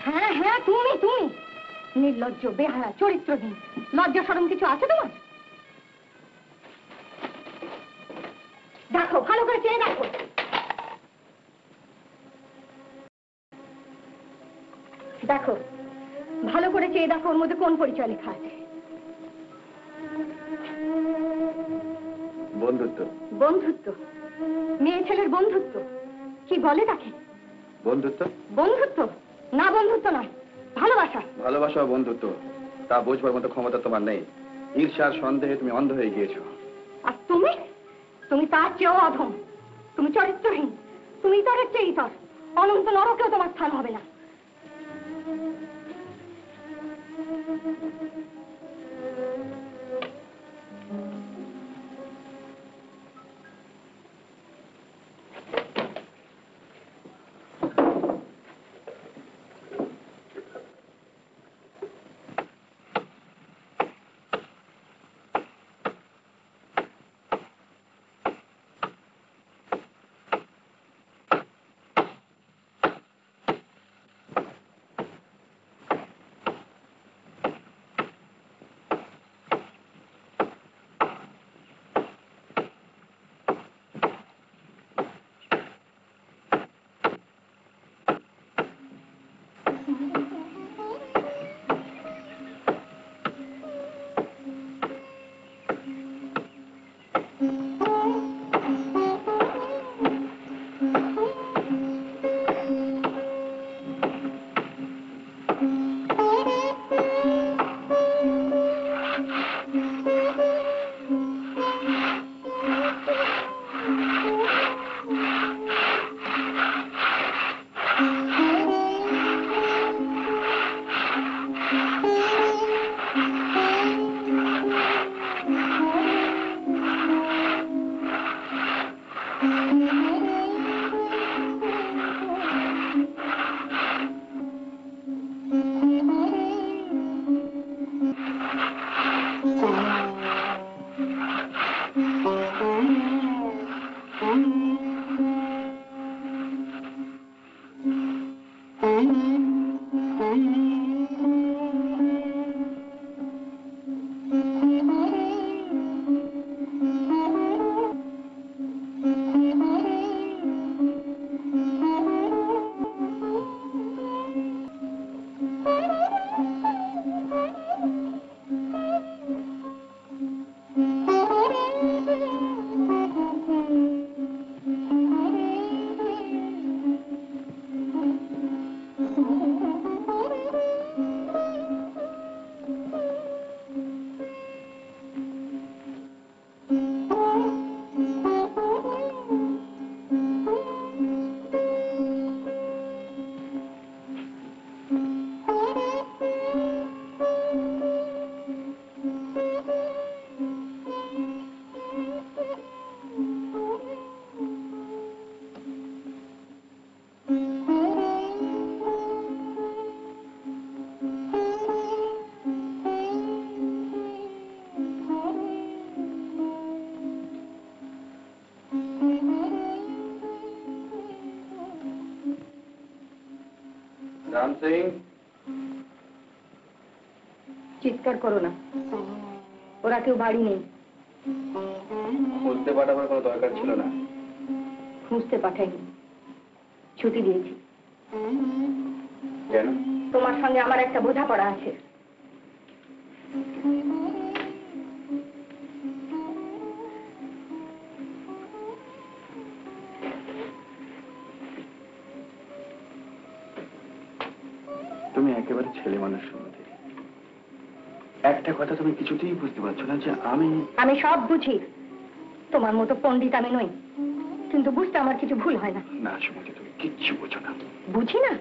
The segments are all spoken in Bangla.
হ্যাঁ হ্যাঁ, তুমি তুমি নির্লজ্জ, বেহায়া, চরিত্রহীন। লজ্জা শরম কিছু আছে তোমার? দেখো, ভালো করে চেয়ে দেখো। দেখো, ভালো করে চেয়ে দেখো ওর মধ্যে কোন পরিচয় লেখা আছে। বন্ধুত্ব। বন্ধুত্ব? মেয়ে ছেলের বন্ধুত্ব? কি বলে তাকে? বন্ধুত্ব? বন্ধুত্ব না, বন্ধুত্ব নয়, ভালোবাসা। ভালোবাসা বন্ধুত্ব তা বোঝবার মতো ক্ষমতা তোমার নেই। ঈর্ষার সন্দেহে তুমি অন্ধ হয়ে গিয়েছো। আর তুমি? তুমি তার চেয়েও অধম। তুমি চরিত্রহীন, তুমি ইতরের চেয়ে ইতর। অনন্ত নরকেও তোমার স্থান হবে না। রাম সিং, চিৎকার করো না, ওরা কেউ বাড়ি নেই। খুঁজতে পাঠাবার কোনো দরকার ছিল না। খুঁজতে পাঠাইনি, ছুটি দিয়েছি। কেন? তোমার সঙ্গে আমার একটা বোঝাপড়া আছে। তুমি একেবারে ছেলে মানুষ সুমতি। একটা কথা তুমি কিছুতেই বুঝতে পারছো না যে আমি সব বুঝি। তোমার মতো পণ্ডিত আমি নই, কিন্তু বুঝতে আমার কিছু ভুল হয় না। না সুমতি, তুমি কিচ্ছু বোঝো না। বুঝি না?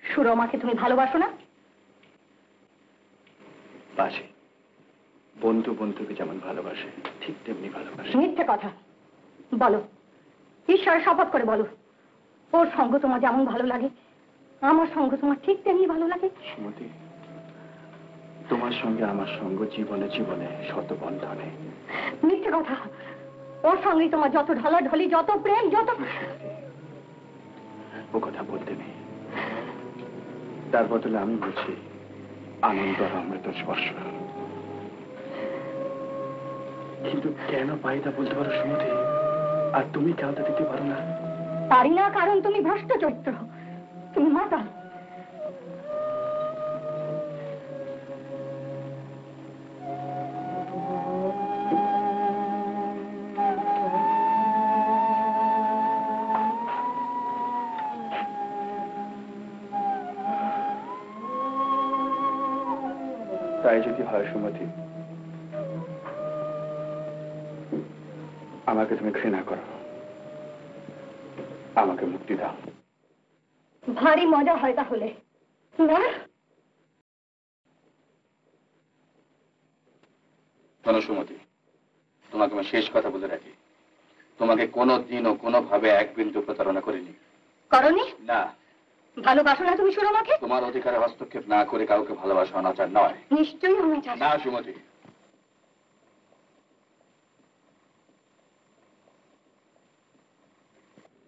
সুরমাকে তুমি ভালোবাসো না? বাসে, বন্ধু বন্ধুকে যেমন ভালোবাসে ঠিক তেমনি ভালোবাসে। মিথ্যে কথা বলো, ঈশ্বরের শপথ করে বলো, ওর সঙ্গ তোমার যেমন ভালো লাগে আমার সঙ্গ তোমার ঠিক তেমনি ভালো লাগে। সুমতি, তোমার সঙ্গে আমার সঙ্গ জীবনে জীবনে শত বন্ধনে। মিথ্যে কথা, ওর সঙ্গে তোমার যত ঢলাঢলি, যত প্রেম, যত... ও কথা বলতে নেই। তার বদলে আমি বুঝি আনন্দ আর অমৃত স্পর্শ। কিন্তু কেন পাই তা বলতে পারো সুমতি, আর তুমি কেন তা দিতে পারো না? পারি না কারণ তুমি ভ্রষ্ট চরিত্র, তুমি মাতাল। তাই যদি হয় সুমতি, আমাকে তুমি ঘৃণা করো, আমাকে মুক্তি দাও। ভারী মজা হয় তাহলে না? শোনো সুমতি, তোমাকে আমি শেষ কথা বলে রাখি, তোমাকে কোনো দিনও কোনোভাবে এক বিন্দু প্রতারণা করিনি। করনি? না। ভালোবাসো না তুমি সুরমাকে? তোমার অধিকারে হস্তক্ষেপ না করে কাউকে ভালোবাসা অনাচার নয়। নিশ্চয়ই অনাচার। না সুমতি।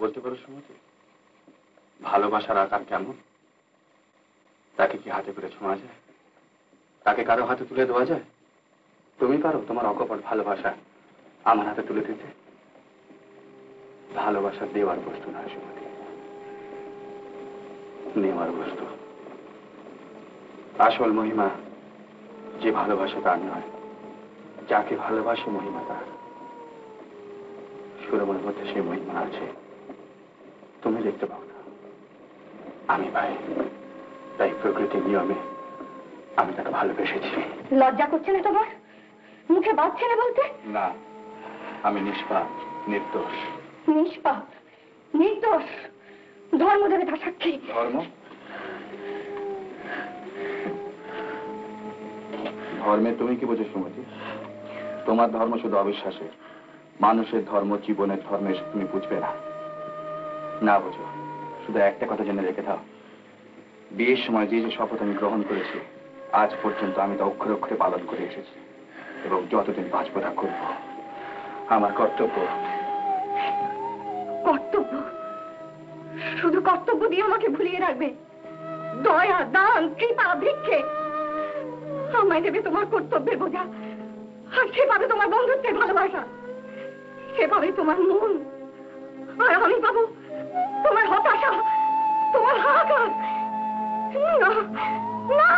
বলতে পারো সুমতি, ভালোবাসার আকার কেমন? তাকে কি হাতে করে ছোঁয়া যায়? তাকে কারো হাতে তুলে দেওয়া যায়? তুমি পারো তোমার অকপট ভালোবাসা আমার হাতে তুলে দিতে? ভালোবাসা দেওয়ার বস্তু নয় সুমতি, নেওয়ার বস্তু। আসল মহিমা যে ভালোবাসা তার নয়, যাকে ভালোবাসে মহিমা তার। সুরমার মধ্যে সেই মহিমা আছে, তুমি দেখতে পাও না, আমি পাই। তাই প্রকৃতির নিয়মে আমি তাকে ভালোবেসেছি। লজ্জা করছে না তোমার? মুখে বাঁধছে না বলতে? না, আমি নিষ্পাপ, নির্দোষ। নিষ্পাপ, নির্দোষ, ধর্ম দেবে তার সাক্ষী। ধর্ম? ধর্মে তুমি কি বোঝো সুমতি? তোমার ধর্ম শুধু অবিশ্বাসের। মানুষের ধর্ম, জীবনের ধর্ম এসে তুমি বুঝবে না। না বোঝো, শুধু একটা কথা জেনে রেখে দাও, বিয়ের সময় যে যে শপথ আমি গ্রহণ করেছি, আজ পর্যন্ত আমি তা অক্ষরে অক্ষরে পালন করে এসেছি, এবং যতদিন বাঁচবো তা করব। আমার কর্তব্য। কর্তব্য? শুধু কর্তব্য দিয়ে আমাকে ভুলিয়ে রাখবে? দয়া, দান, কৃপা, ভিক্ষে আমায় দেবে তোমার কর্তব্যের বোঝা, আর সে পাবে তোমার বন্ধুত্বের ভালোবাসা, সে পাবে তোমার মন, আর আমি পাবো তোমার হতাশা, তোমার হাহাকার। না না,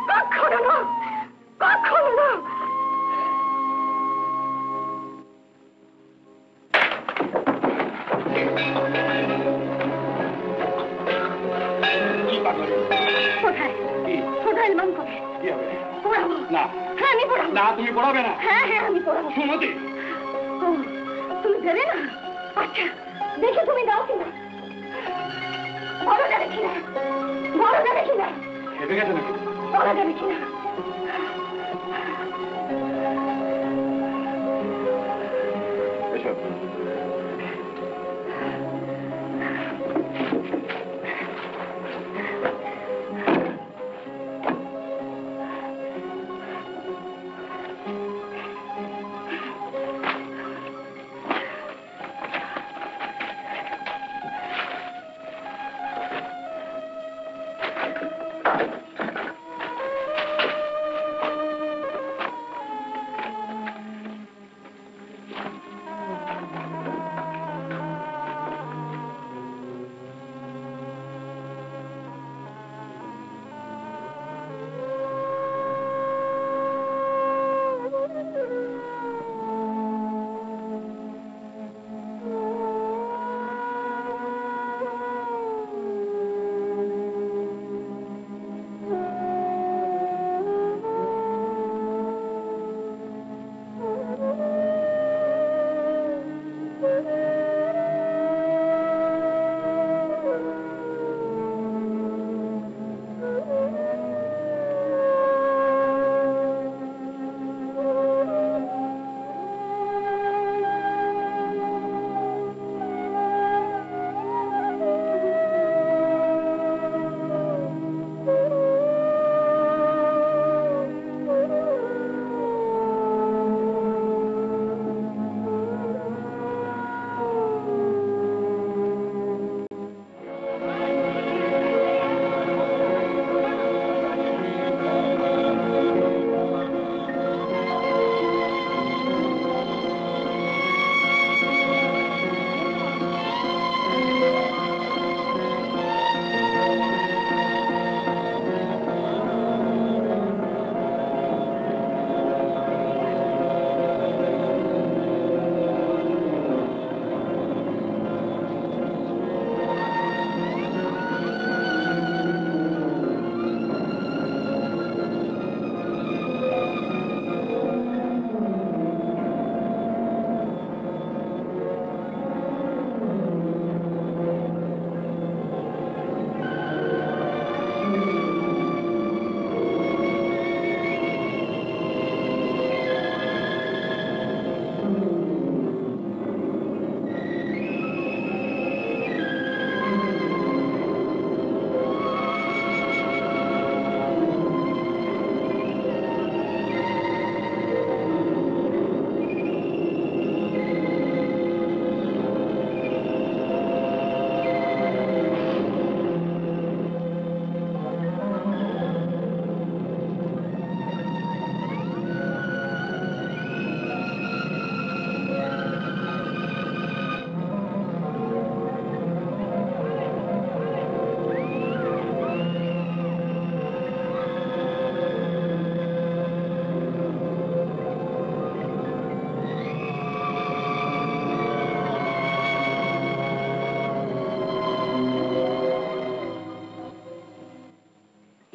কখনো না, কখনো না। কোথায় কোথায় এলবাম করে কি হবে? পড়াবো? না। হ্যাঁ আমি পড়াবো। না, তুমি পড়াবে না। হ্যাঁ হ্যাঁ আমি পড়াবো। সুমতি! ও, তুমি দেবে না? আচ্ছা, দেখি তুমি দাও কিনা। বড় যাবে কিনা, বড় যাবে কিনা, খেপে গেছে নাকি? বড় যাবে কিনা। এসব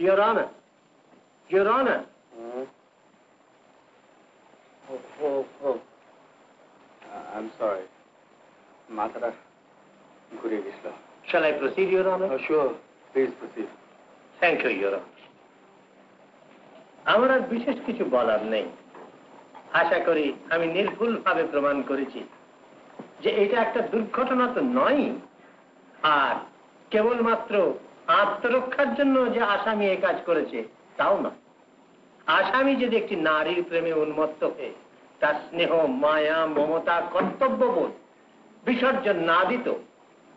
Your Honor. Your Honor. I'm sorry. মাথাটা ঘুরে গেছিল। Shall I proceed, Your Honor? Oh, sure. Please proceed. Thank you, Your Honor. আমার আর বিশেষ কিছু বলার নেই। আশা করি আমি নির্ভুলভাবে প্রমাণ করেছি যে এটা একটা দুর্ঘটনা তো নয়, আর কেবলমাত্র আত্মরক্ষার জন্য যে আসামি এই কাজ করেছে তাও না। আসামি যদি একটি নারীর প্রেমে উন্মত্ত হয়ে তার স্নেহ, মায়া, মমতা, কর্তব্যবোধ বিসর্জন না দিত,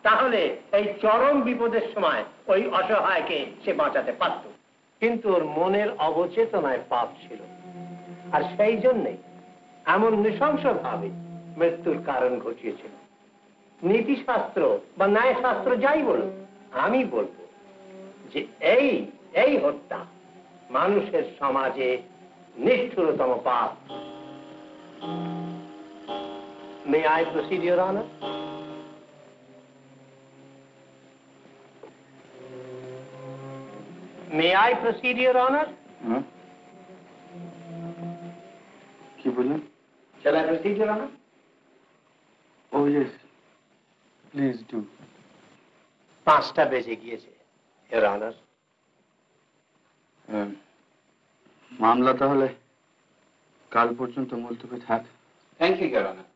তাহলে এই চরম বিপদের সময় ওই অসহায়কে সে বাঁচাতে পারত। কিন্তু ওর মনের অবচেতনায় পাপ ছিল, আর সেই জন্যে এমন নৃশংসভাবে মৃত্যুর কারণ ঘটিয়েছিল। নীতিশাস্ত্র বা ন্যায়শাস্ত্র যাই বলুন, আমি বলবো যে এই হত্যা মানুষের সমাজে নিষ্ঠুরতম পাপ। May I proceed, your honour? May I proceed, your honour? কি বললেন? Shall I proceed, Your Honor? Oh, yes. Please do. 5টা বেজে গিয়েছে, Your Honor. মামলা তাহলে কাল পর্যন্ত মুলতবি থাক। Thank you, your honour.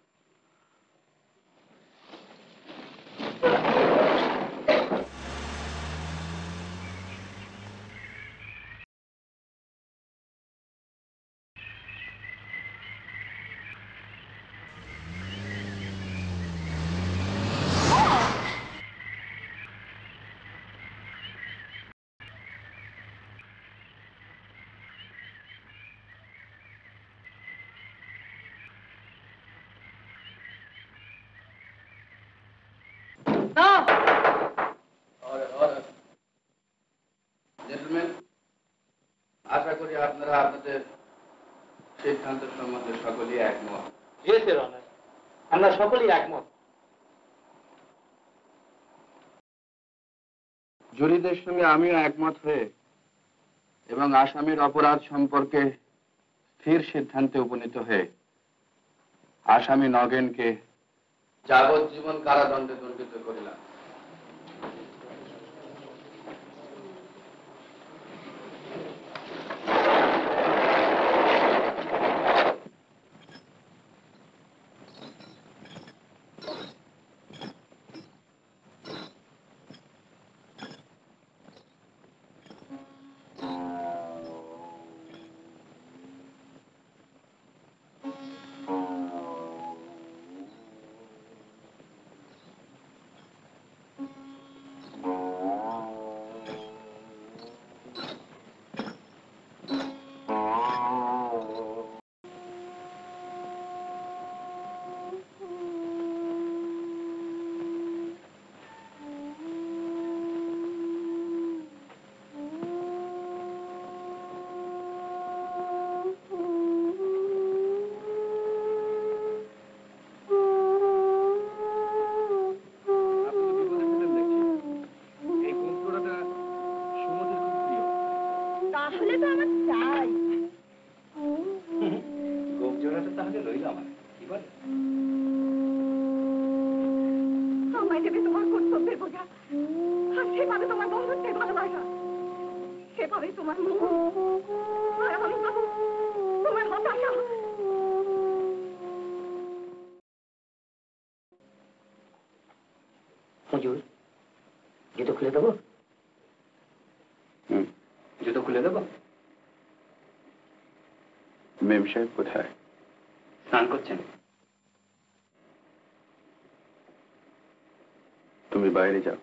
Gentleman, আশা করি আপনারা আপনাদের সিদ্ধান্ত সম্বন্ধে সকলেই একমত। Yes, Your Honor. আমরা সকলেই একমত। জুরিদের সঙ্গে আমিও একমত হয়ে এবং আসামির অপরাধ সম্পর্কে স্থির সিদ্ধান্তে উপনীত হয়ে আসামি নগেনকে যাবজ্জীবন কারাদণ্ডে দণ্ডিত করিলাম। তাহলে তো আমার চাই। গোপজোড়াটা তাহলে রইল আমার, কি বলে? আমায় দেবে তোমার কর্তব্যের বোঝা, আর সেভাবে তোমার বন্ধুত্বের ভালোবাসা, সেভাবে তোমার মুখ, আর আমি পাবো তোমার হতাশা। হুজুর, জুতো খুলে দেবো? জুতো খুলে দেবো? মেম সাহেব কোথায়? স্নান করছেন? তুমি বাইরে যাও।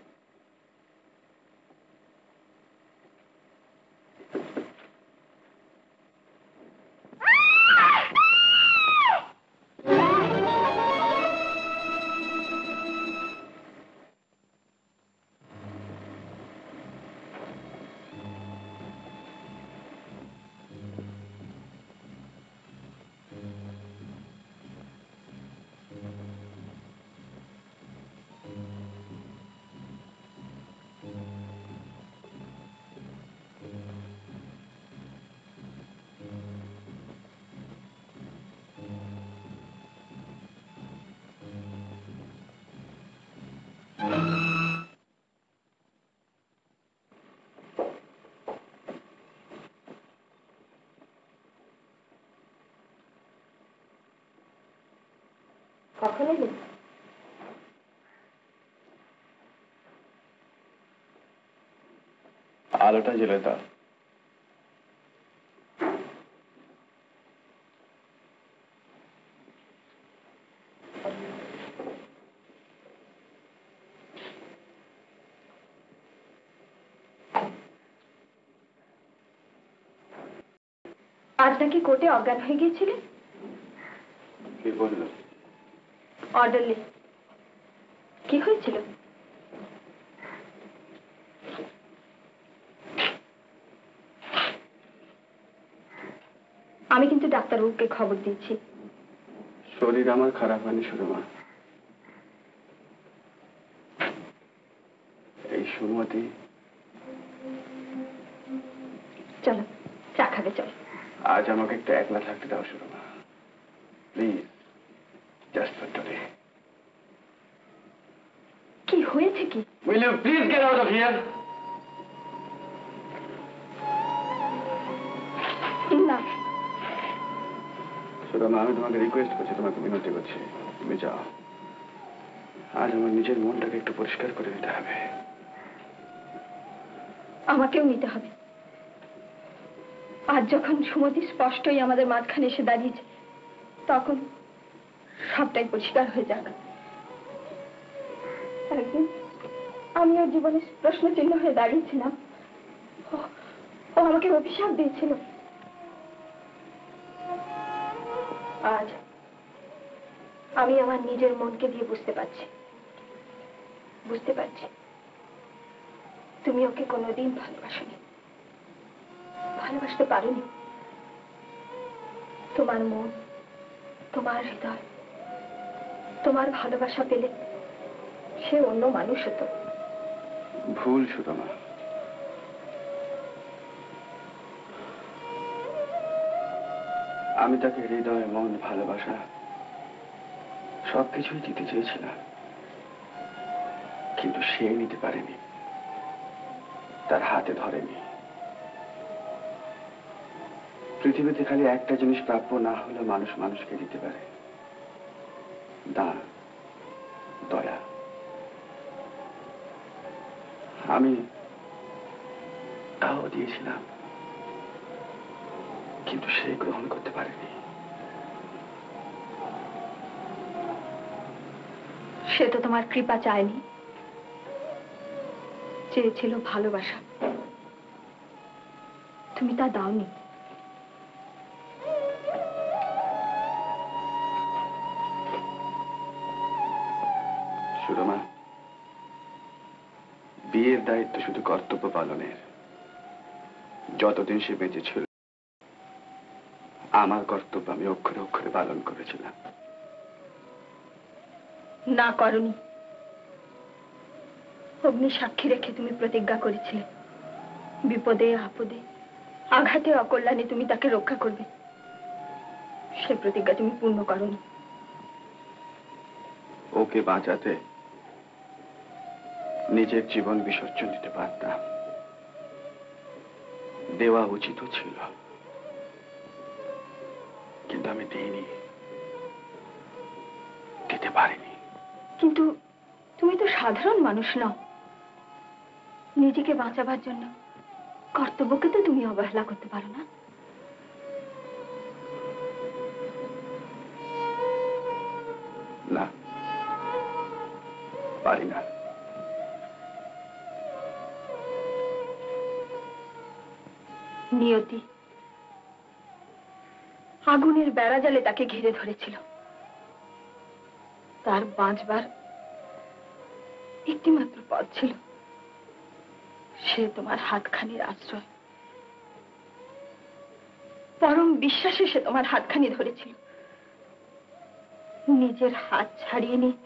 কখন এলি? আলোটা জ্বেলে দাও। আজ নাকি কোর্টে অজ্ঞান হয়ে গিয়েছিলে? কে বললো? অর্ডারলি। কি হয়েছিল? আমি কিন্তু ডাক্তারবাবুকে খবর দিয়েছি। শরীর আমার খারাপ হয়নি সুরমা। এই সুমতি। চলো চা খাবে, চলো। আজ আমাকে একটু একলা থাকতে দাও Surma, please, just for today. কি হয়েছে কি? Will you please get out of here? না সুরমা, আমি তোমাকে রিকোয়েস্ট করছি, তোমাকে বিনতি করছি, তুমি যাও। আজ আমার নিজের মনটাকে একটু পরিষ্কার করে দিতে হবে। আমাকেও নিতে হবে। আজ যখন সুমতি স্পষ্টই আমাদের মাঝখানে এসে দাঁড়িয়েছে, তখন সবটাই পরিষ্কার হয়ে যাক। একদিন আমি ওর জীবনে প্রশ্ন চিহ্ন হয়ে দাঁড়িয়েছিলাম। ও আমাকে অভিশাপ দিয়েছিল। আজ আমি আমার নিজের মনকে দিয়ে বুঝতে পারছি তুমি ওকে কোনোদিন ভালোবাসোনি, ভালোবাসতে পারোনি। তোমার মন, তোমার হৃদয়, তোমার ভালোবাসা পেলে সে অন্য মানুষ হতো। ভুল সুরমা। আমি তাকে হৃদয়, মন, ভালোবাসা সবকিছুই দিতে চেয়েছিলাম, কিন্তু সে নিতে পারেনি, তার হাতে ধরেনি। পৃথিবীতে খালি একটা জিনিস প্রাপ্য না হলে মানুষ মানুষকে দিতে পারে, দান, দয়া। আমি তাও দিয়েছিলাম, কিন্তু সে গ্রহণ করতে পারেনি। সে তো তোমার কৃপা চায়নি, চেয়েছিল ভালোবাসা, তুমি তা দাওনি। সুরমা, বিয়ের দায়িত্ব শুধু কর্তব্য পালনের। যতদিন সে বেঁচে ছিল, আমার কর্তব্য আমি অক্ষরে অক্ষরে পালন করেছিলাম। না করনি। অগ্নি সাক্ষী রেখে তুমি প্রতিজ্ঞা করেছিলে, বিপদে আপদে, আঘাতে অকল্যাণে তুমি তাকে রক্ষা করবে। সে প্রতিজ্ঞা তুমি পূর্ণ করনি। ওকে বাঁচাতে নিজের জীবন বিসর্জন দিতে পারতাম, দেওয়া উচিত ছিল, কিন্তু আমি দিইনি, দিতে পারিনি। কিন্তু তুমি তো সাধারণ মানুষ নও। নিজেকে বাঁচাবার জন্য কর্তব্যকে তো তুমি অবহেলা করতে পারো না। না, পারি না। নিয়তি আগুনের বেড়া জালে তাকে ঘিরে ধরেছিল। তার বাঁচবার একটিমাত্র পথ ছিল, সে তোমার হাতখানির আশ্রয়। পরম বিশ্বাসে সে তোমার হাতখানি ধরেছিল। নিজের হাত ছাড়িয়ে নিয়ে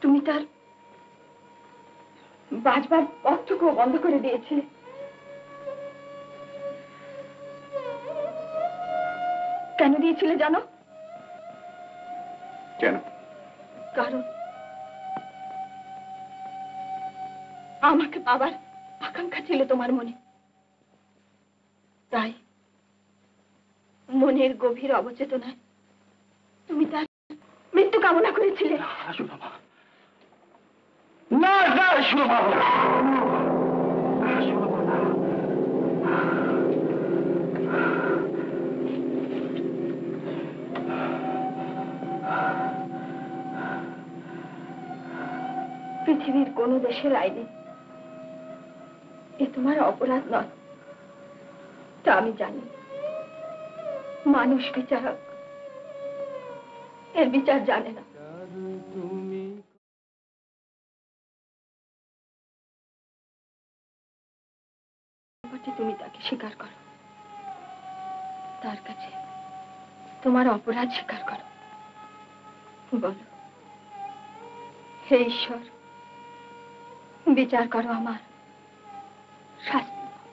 তুমি তার বাঁচবার পথটুকুও বন্ধ করে দিয়েছিলে। কেন দিয়েছিলে জানো? কেন? কারণ আমাকে পাবার আকাঙ্ক্ষা ছিল তোমার মনে। তাই মনের গভীর অবচেতনায় তুমি তার মৃত্যু কামনা করেছিলে। না না সুরমা, পৃথিবীর কোন দেশের আইনে এ তোমার অপরাধ নয়, তা আমি জানি। মানুষ বিচারক এর বিচার জানে না। তুমি তাকে স্বীকার করো, তার কাছে তোমার অপরাধ স্বীকার করো। বলো, হে ঈশ্বর, বিচার করো, আমার শাস্তি দাও।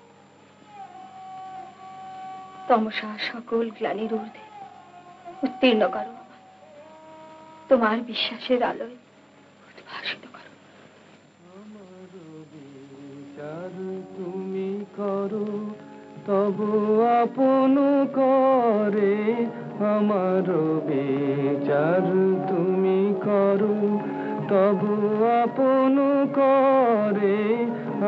তমসা সকল গ্লানির ঊর্ধ্বে উত্তীর্ণ করো, আমার তোমার বিশ্বাসের আলোয় উদ্ভাসিত করো। তুমি করো তবু আপন করে আমার বিচার, তুমি করো তবু আপন করে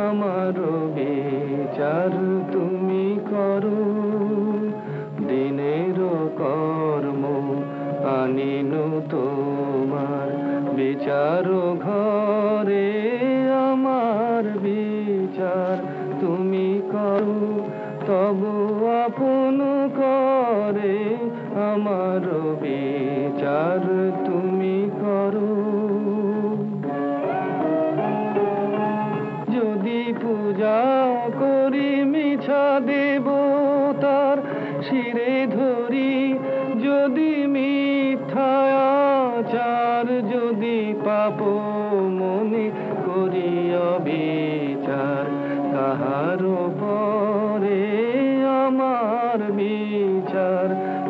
আমার বিচার, তুমি করো। দিনের কর্ম আনিন তোমার বিচার ঘরে, আমার বিচার তুমি করো তবু আপন করে আমার বিচার, তুমি করো। যদি পূজা করি মিছা দেবতার শিরে ধরি, যদি মিথ্যাচার, যদি পাপ মনে করি অবিচার, কাহার পরে আমার বিচার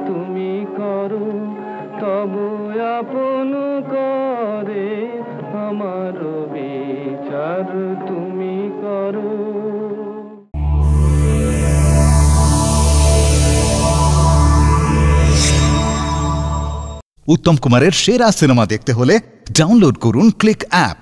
তুমি করো তবু আপন করে আমার বিচার, তুমি করো। উত্তম কুমারের সেরা সিনেমা দেখতে হলে ডাউনলোড করুন ক্লিক অ্যাপ।